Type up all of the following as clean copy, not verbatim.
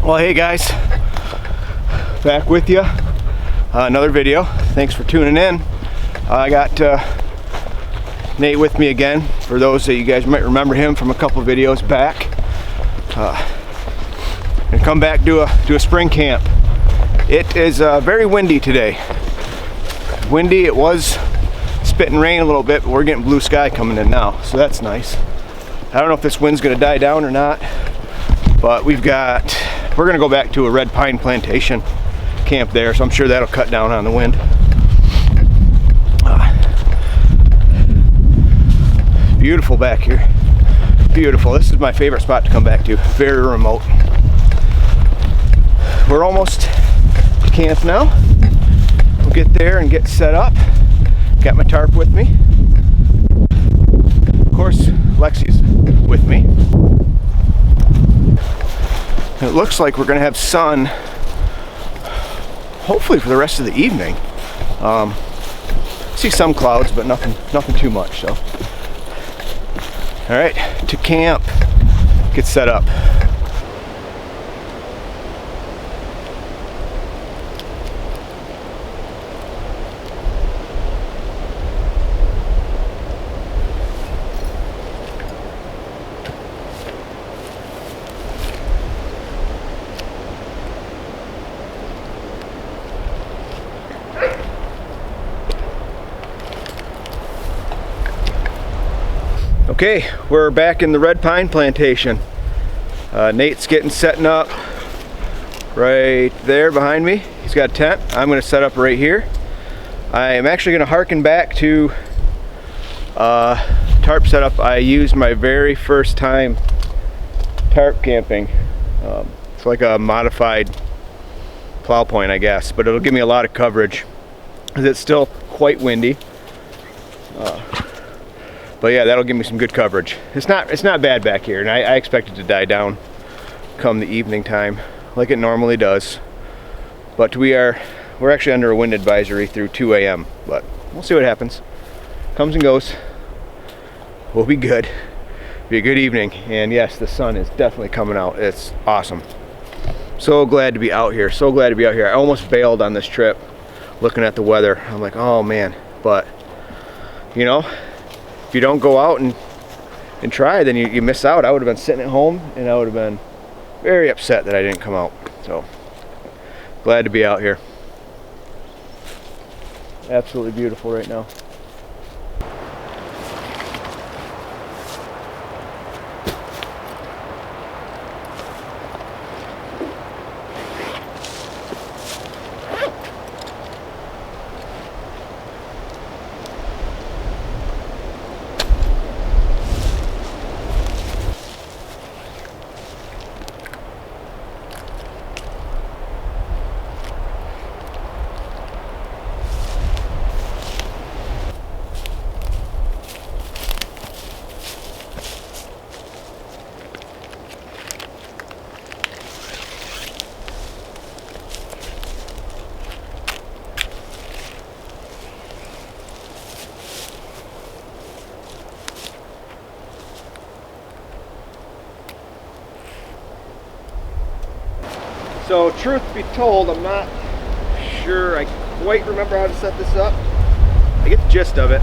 Well, hey guys, back with you. Another video. Thanks for tuning in. I got Nate with me again. For those that you guys might remember him from a couple videos back. And come back do a spring camp. It is very windy today. Windy. It was spitting rain a little bit, but we're getting blue sky coming in now, so that's nice. I don't know if this wind's going to die down or not, but we're going to go back to a red pine plantation camp there, so I'm sure that'll cut down on the wind. Beautiful back here. Beautiful. This is my favorite spot to come back to. Very remote. We're almost to camp now. We'll get there and get set up. Got my tarp with me. Of course, Lexi's with me. And it looks like we're going to have sun hopefully for the rest of the evening. See some clouds, but nothing too much. So, all right, to camp. Get set up. Okay, we're back in the red pine plantation. Nate's setting up right there behind me. He's got a tent. I'm going to set up right here. I am actually going to harken back to tarp setup I used my very first time tarp camping. It's like a modified plow point, I guess, but it'll give me a lot of coverage because it's still quite windy. But yeah, that'll give me some good coverage. It's not bad back here, and I expect it to die down come the evening time, like it normally does. But we're actually under a wind advisory through 2 a.m. But we'll see what happens. Comes and goes. We'll be good. Be a good evening. And yes, the sun is definitely coming out. It's awesome. So glad to be out here. So glad to be out here. I almost bailed on this trip, looking at the weather. I'm like, oh man. But you know, if you don't go out and try, then you miss out. I would have been sitting at home and I would have been very upset that I didn't come out. So glad to be out here. Absolutely beautiful right now. So truth be told, I'm not sure I quite remember how to set this up. I get the gist of it.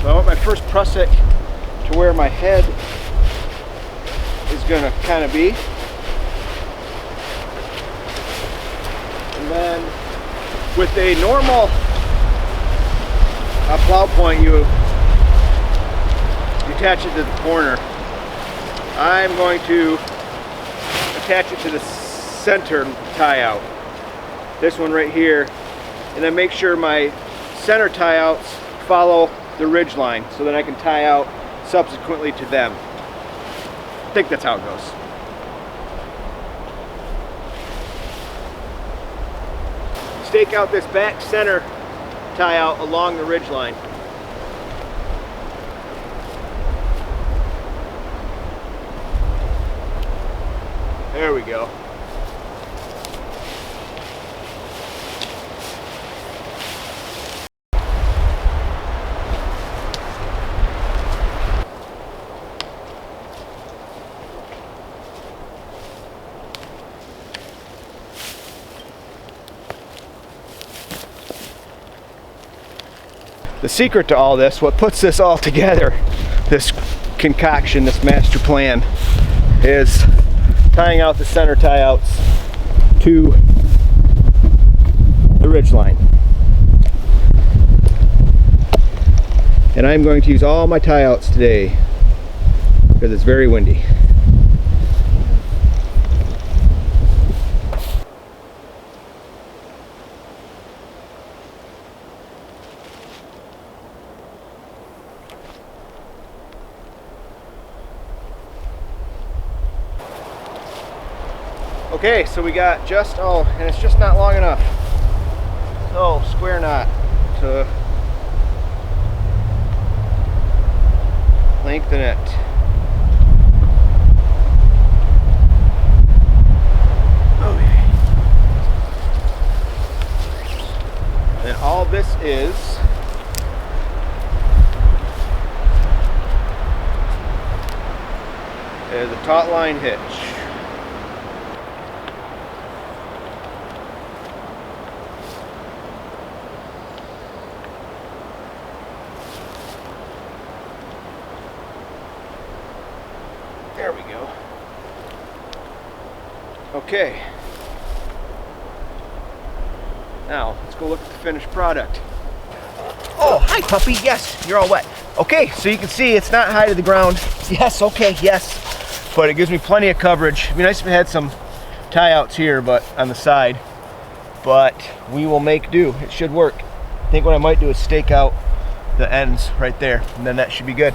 So I want my first prusik to where my head is going to kind of be. And then with a normal plow point, you attach it to the corner. I'm going to attach it to the center tie out, this one right here, and then make sure my center tie outs follow the ridge line so that I can tie out subsequently to them. I think that's how it goes. Stake out this back center tie out along the ridge line. There we go. the secret to all this, what puts this all together, this concoction, this master plan, is tying out the center tie outs to the ridge line. And I'm going to use all my tie outs today because it's very windy. Okay, so we got just, and it's just not long enough. So, square knot to lengthen it. Okay. And all this is a taut line hitch. There we go. Okay. Now, let's go look at the finished product. Oh, hi puppy. Yes, you're all wet. Okay, so you can see it's not high to the ground. Yes, okay, yes. But it gives me plenty of coverage. It'd be nice if it had some tie outs here, but on the side. But we will make do. It should work. I think what I might do is stake out the ends right there, and then that should be good.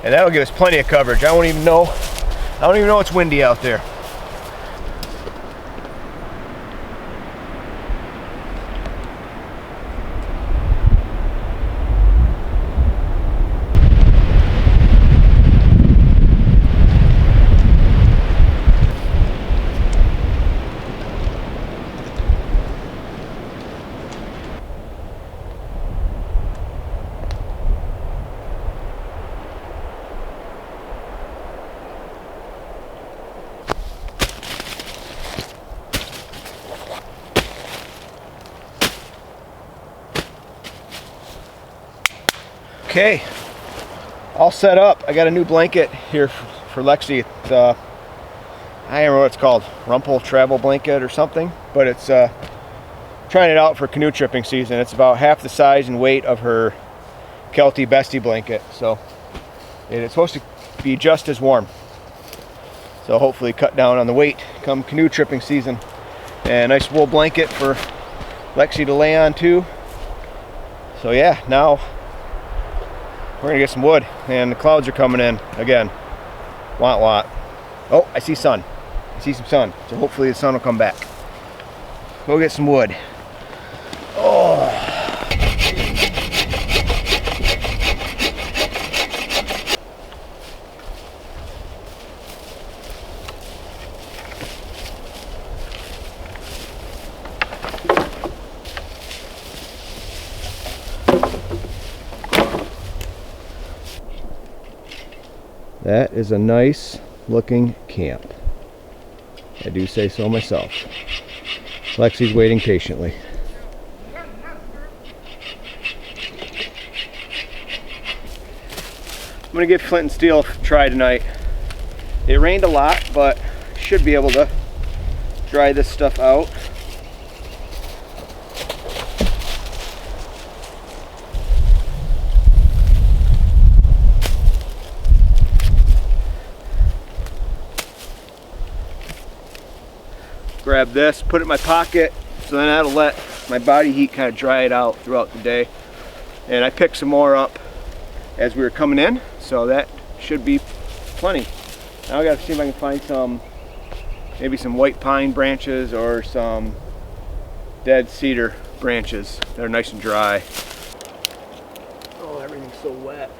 And that'll give us plenty of coverage. I don't even know it's windy out there. Okay, all set up. I got a new blanket here for Lexi. It's, I don't remember what it's called, Rumple travel blanket or something, but it's trying it out for canoe tripping season. It's about half the size and weight of her Kelty Bestie blanket, so it's supposed to be just as warm. So hopefully cut down on the weight come canoe tripping season. And a nice wool blanket for Lexi to lay on too. So yeah, now we're gonna get some wood, and the clouds are coming in again. Want. Oh, I see sun. I see some sun. So hopefully the sun will come back. Go get some wood. Oh. That is a nice looking camp. I do say so myself. Lexi's waiting patiently. I'm gonna give flint and steel a try tonight. It rained a lot, but should be able to dry this stuff out. Grab this, put it in my pocket, so then that'll let my body heat kind of dry it out throughout the day. And I picked some more up as we were coming in, so that should be plenty. Now I gotta see if I can find maybe some white pine branches or some dead cedar branches that are nice and dry. Oh, everything's so wet.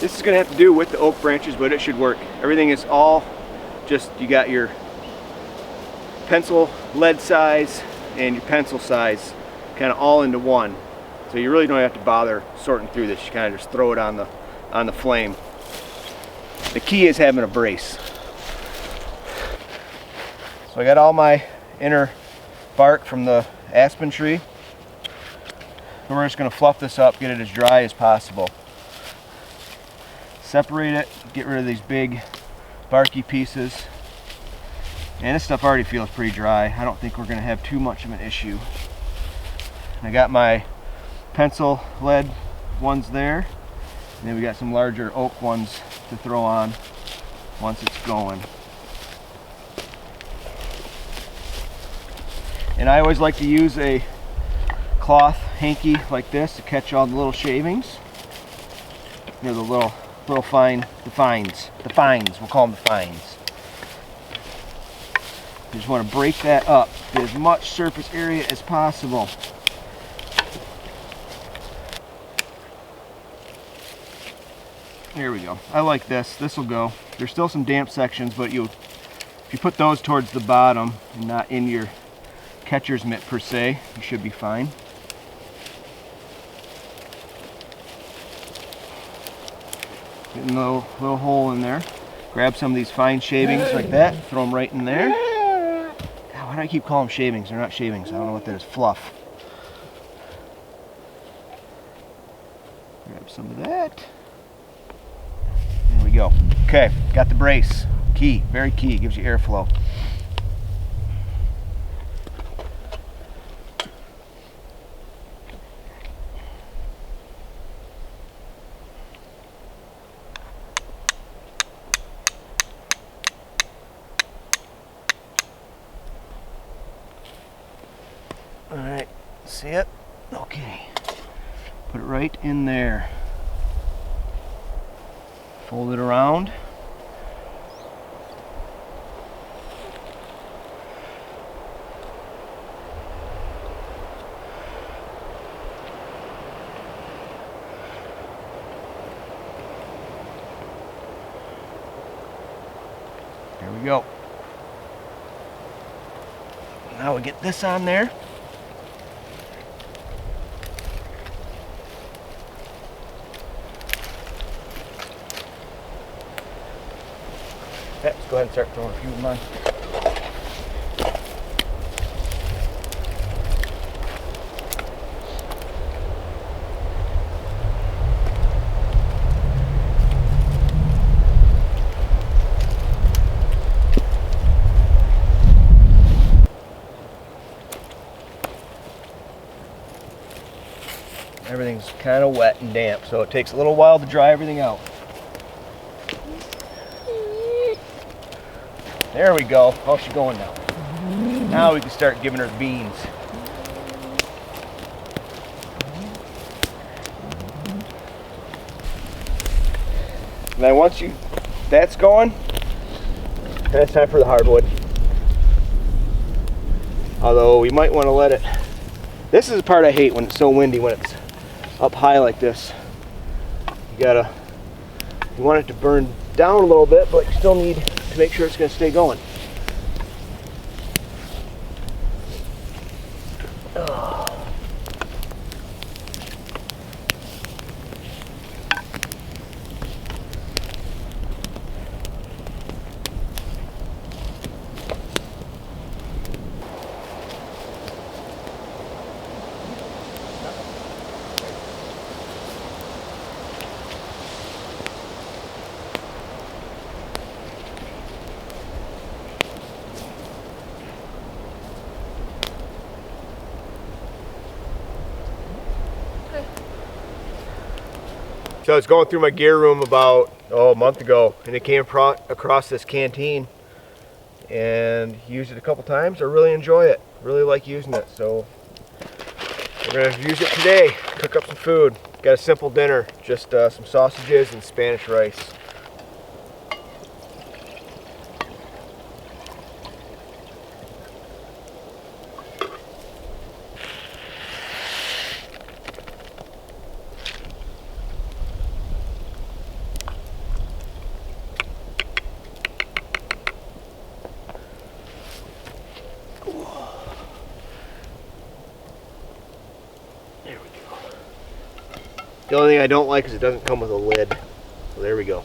This is going to have to do with the oak branches, but it should work. Everything is all just, you got your pencil lead size and your pencil size kind of all into one. So you really don't have to bother sorting through this. You kind of just throw it on the flame. The key is having a brace. So I got all my inner bark from the aspen tree. And we're just going to fluff this up, get it as dry as possible. Separate it, get rid of these big barky pieces. And this stuff already feels pretty dry. I don't think we're going to have too much of an issue. I got my pencil lead ones there. And then we got some larger oak ones to throw on once it's going. And I always like to use a cloth hanky like this to catch all the little shavings. You know, the little fine, the fines, we'll call them the fines. You just want to break that up, get as much surface area as possible. There we go. I like this. This will go. There's still some damp sections, but if you put those towards the bottom and not in your catcher's mitt per se, you should be fine. Getting a little hole in there. Grab some of these fine shavings like that, throw them right in there. God, why do I keep calling them shavings? They're not shavings. I don't know what that is. Fluff. Grab some of that. There we go. Okay, got the brace. Key, very key. Gives you airflow. Alright, see it? Okay. Put it right in there. Fold it around. There we go. Now we get this on there. Let's go ahead and start throwing a few of mine. Everything's kind of wet and damp, so it takes a little while to dry everything out. There we go. How's she going now? Now we can start giving her beans. And then once that's going, then it's time for the hardwood. Although we might want to let it. This is the part I hate when it's so windy, when it's up high like this. You want it to burn down a little bit, but you still need to make sure it's going to stay going. So I was going through my gear room about a month ago, and it came across this canteen and used it a couple times. I really enjoy it. Really like using it. So we're going to use it today. Cook up some food. Got a simple dinner, just some sausages and Spanish rice. The only thing I don't like is it doesn't come with a lid. So there we go.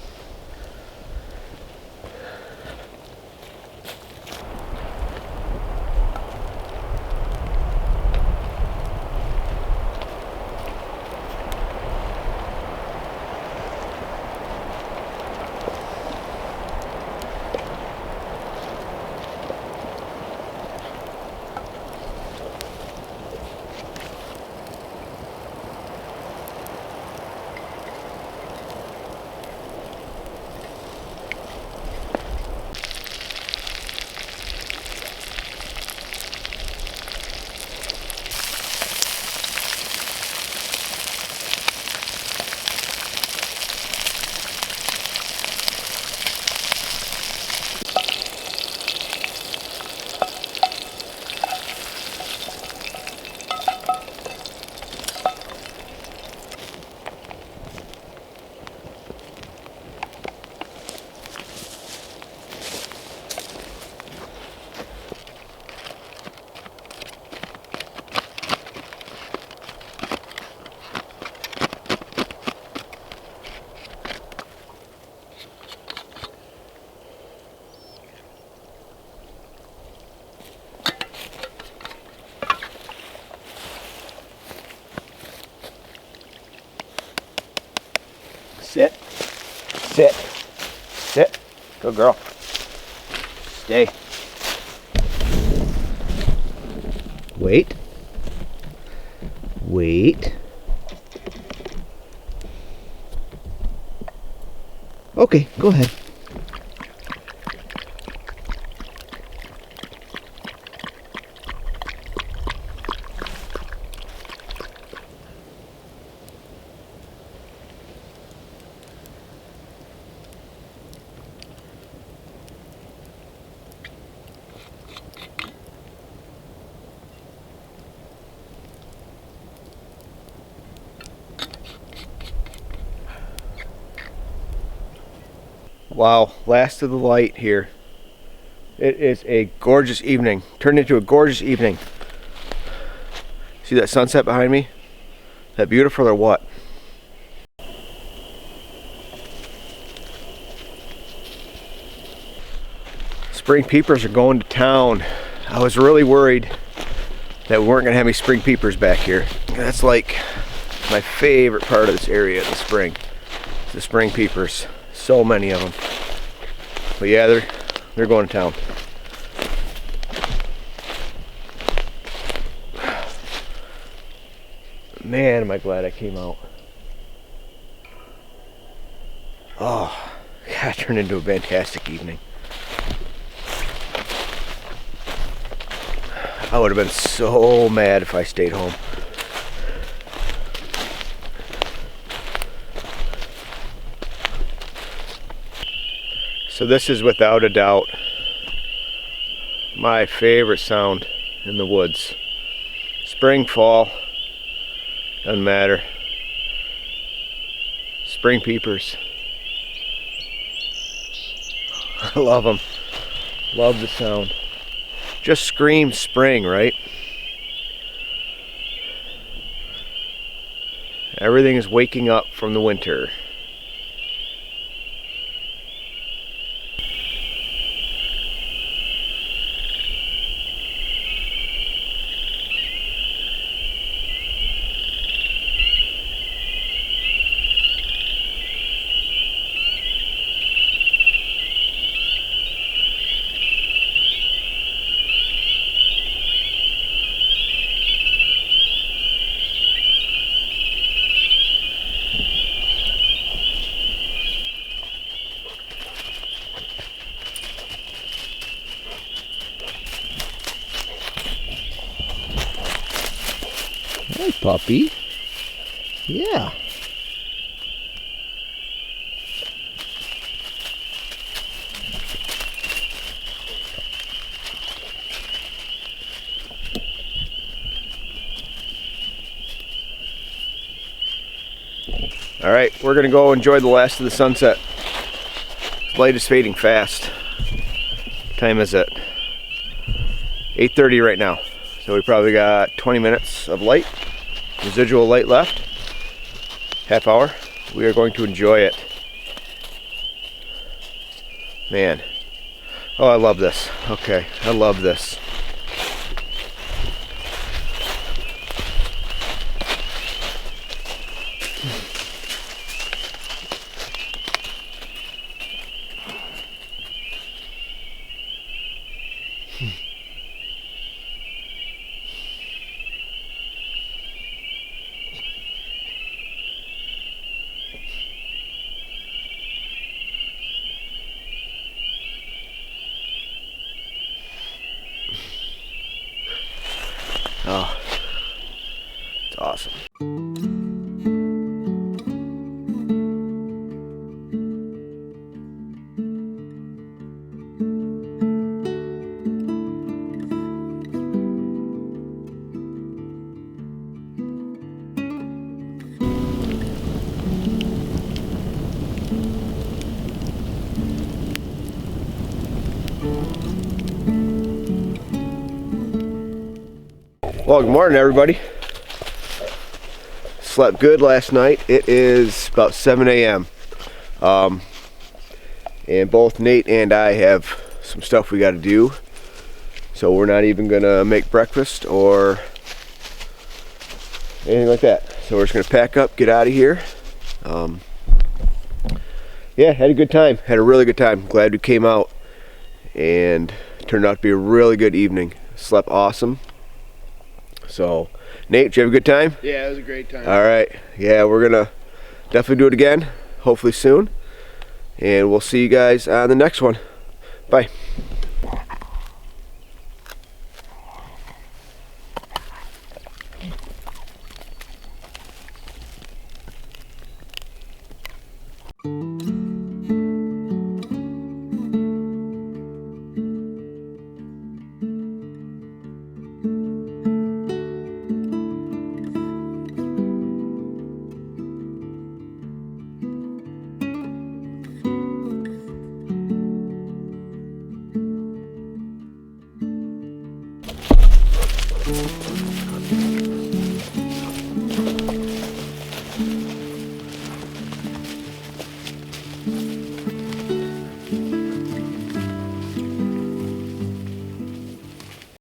Sit, sit, sit. Good girl. Stay. Wait. Wait. Okay, go ahead. Wow, last of the light here. It is a gorgeous evening. Turned into a gorgeous evening. See that sunset behind me? That beautiful or what? Spring peepers are going to town. I was really worried that we weren't gonna have any spring peepers back here. That's like my favorite part of this area in the spring. The spring peepers. So many of them. But yeah, they're going to town. Man, am I glad I came out. Oh, God, it turned into a fantastic evening. I would have been so mad if I stayed home. So this is without a doubt my favorite sound in the woods. Spring, fall, doesn't matter. Spring peepers. I love them. Love the sound. Just screams spring, right? Everything is waking up from the winter. Hey, puppy. Yeah. All right, we're gonna go enjoy the last of the sunset. Light is fading fast. What time is it? 8:30 right now. So we probably got 20 minutes of light, residual light left. half hour, we are going to enjoy it. Man. Oh, I love this. Okay, I love this. Oh, it's awesome. Well, good morning, everybody. Slept good last night. It is about 7 a.m. And both Nate and I have some stuff we got to do. So we're not even gonna make breakfast or anything like that. So we're just gonna pack up, get out of here. Yeah, had a good time. Had a really good time. Glad we came out, and it turned out to be a really good evening. Slept awesome. So, Nate, did you have a good time? Yeah, it was a great time. All right. Yeah, we're gonna definitely do it again, hopefully soon. And we'll see you guys on the next one. Bye.